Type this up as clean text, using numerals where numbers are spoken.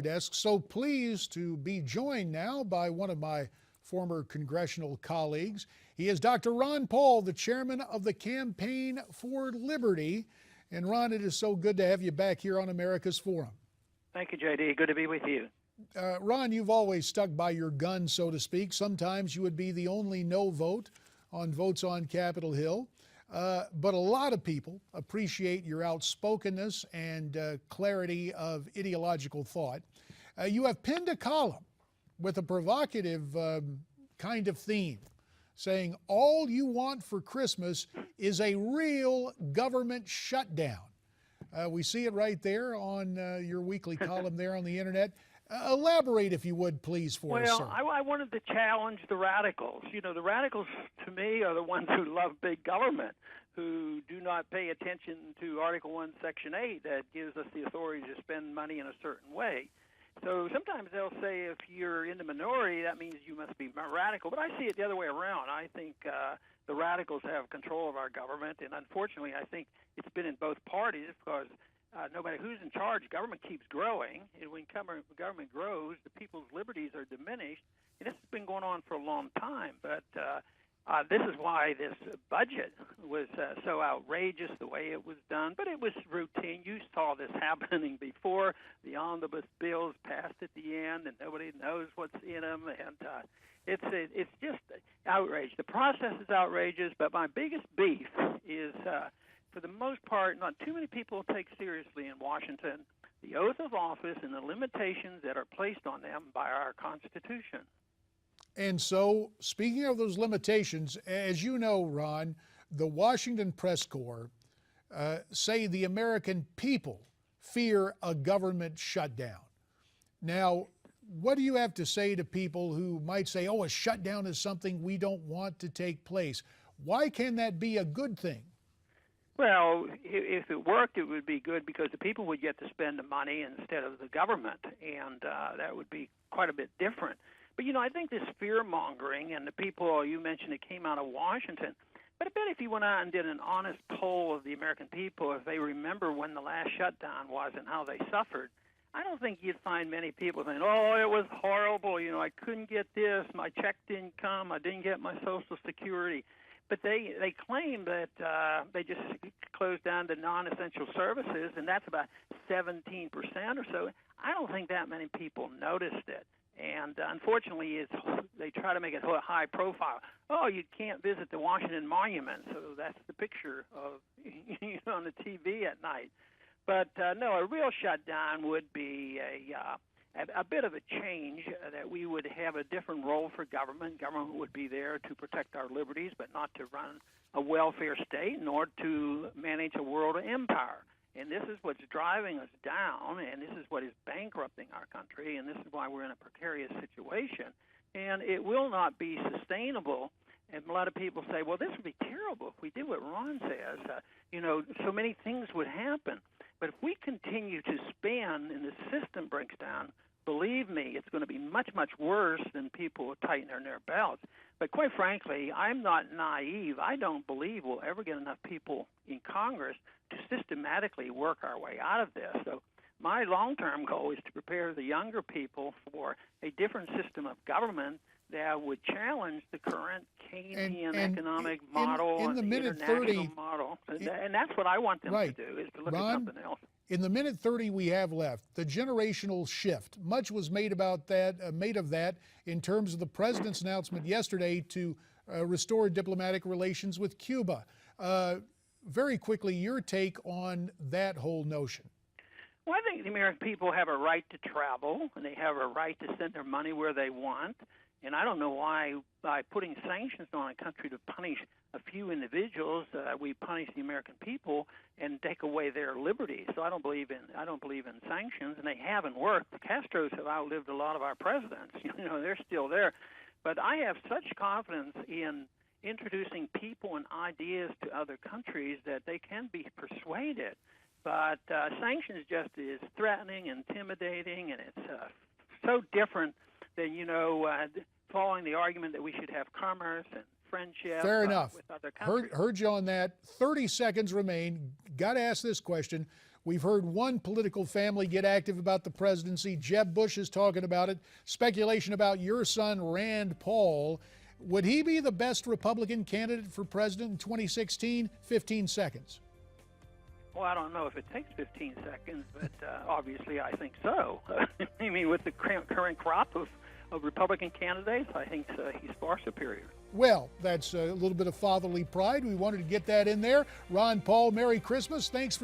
desk. So pleased to be joined now by one of my former congressional colleagues. He is Dr. Ron Paul, the chairman of the Campaign for Liberty. And Ron, it is so good to have you back here on America's Forum. Thank you, JD. Good to be with you. Ron, you've always stuck by your guns, so to speak. Sometimes you would be the only no vote on votes on Capitol Hill. But a lot of people appreciate your outspokenness and clarity of ideological thought. You have penned a column with a provocative kind of theme, saying all you want for Christmas is a real government shutdown. We see it right there on your weekly column there on the internet. Elaborate, if you would, please, for us, sir. Well, I wanted to challenge the radicals. You know, the radicals, to me, are the ones who love big government, who do not pay attention to Article 1, Section 8 that gives us the authority to spend money in a certain way. So sometimes they'll say if you're in the minority, that means you must be radical. But I see it the other way around. I think the radicals have control of our government, and unfortunately, I think it's been in both parties because no matter who's in charge, government keeps growing. And when government grows, the people's liberties are diminished. And this has been going on for a long time. But this is why this budget was so outrageous, the way it was done. But it was routine. You saw this happening before. The omnibus bills passed at the end, and nobody knows what's in them. And it's just outrage. The process is outrageous, but my biggest beef is for the most part, not too many people take seriously in Washington the oath of office and the limitations that are placed on them by our Constitution. And so, speaking of those limitations, as you know, Ron, the Washington Press Corps say the American people fear a government shutdown. Now, what do you have to say to people who might say, oh, a shutdown is something we don't want to take place? Why can that be a good thing? Well, if it worked, it would be good because the people would get to spend the money instead of the government, and that would be quite a bit different. But, you know, I think this fear-mongering and the people you mentioned that came out of Washington, but I bet if you went out and did an honest poll of the American people, if they remember when the last shutdown was and how they suffered, I don't think you'd find many people saying, oh, it was horrible, you know, I couldn't get this, my check didn't come, I didn't get my Social Security. But they claim that they just closed down the non-essential services, and that's about 17% or so. I don't think that many people noticed it. And unfortunately, they try to make it high profile. Oh, you can't visit the Washington Monument, so that's the picture of on the TV at night. But no, a real shutdown would be a bit of a change, that we would have a different role for government. Government would be there to protect our liberties, but not to run a welfare state, nor to manage a world empire. And this is what's driving us down, and this is what is bankrupting our country, and this is why we're in a precarious situation. And it will not be sustainable. And a lot of people say, well, this would be terrible if we did what Ron says. You know, so many things would happen. But if we continue to spend and the system breaks down, believe me, it's going to be much, much worse than people tightening their belts. But quite frankly, I'm not naive. I don't believe we'll ever get enough people in Congress to systematically work our way out of this. So my long-term goal is to prepare the younger people for a different system of government that would challenge the current Keynesian economic model and the international model. And that's what I want them to do, is to look at something else. In the minute 30 we have left, the generational shift, much was made about that, made of that in terms of the president's announcement yesterday to restore diplomatic relations with Cuba. Very quickly, your take on that whole notion. Well, I think the American people have a right to travel, and they have a right to send their money where they want. And I don't know why, by putting sanctions on a country to punish a few individuals, we punish the American people and take away their liberties. So I don't believe in sanctions, and they haven't worked. The Castros have outlived a lot of our presidents. You know, they're still there. But I have such confidence in introducing people and ideas to other countries that they can be persuaded. But sanctions just is threatening, intimidating, and it's so different than, you know, following the argument that we should have commerce and friendship. Fair enough. With other countries. Heard you on that. 30 seconds remain. Got to ask this question. We've heard one political family get active about the presidency. Jeb Bush is talking about it. Speculation about your son, Rand Paul. Would he be the best Republican candidate for president in 2016? 15 seconds. Well, I don't know if it takes 15 seconds, but obviously I think so. I mean, with the current crop of Republican candidates, I think he's far superior. Well, that's a little bit of fatherly pride. We wanted to get that in there. Ron Paul, Merry Christmas. Thanks for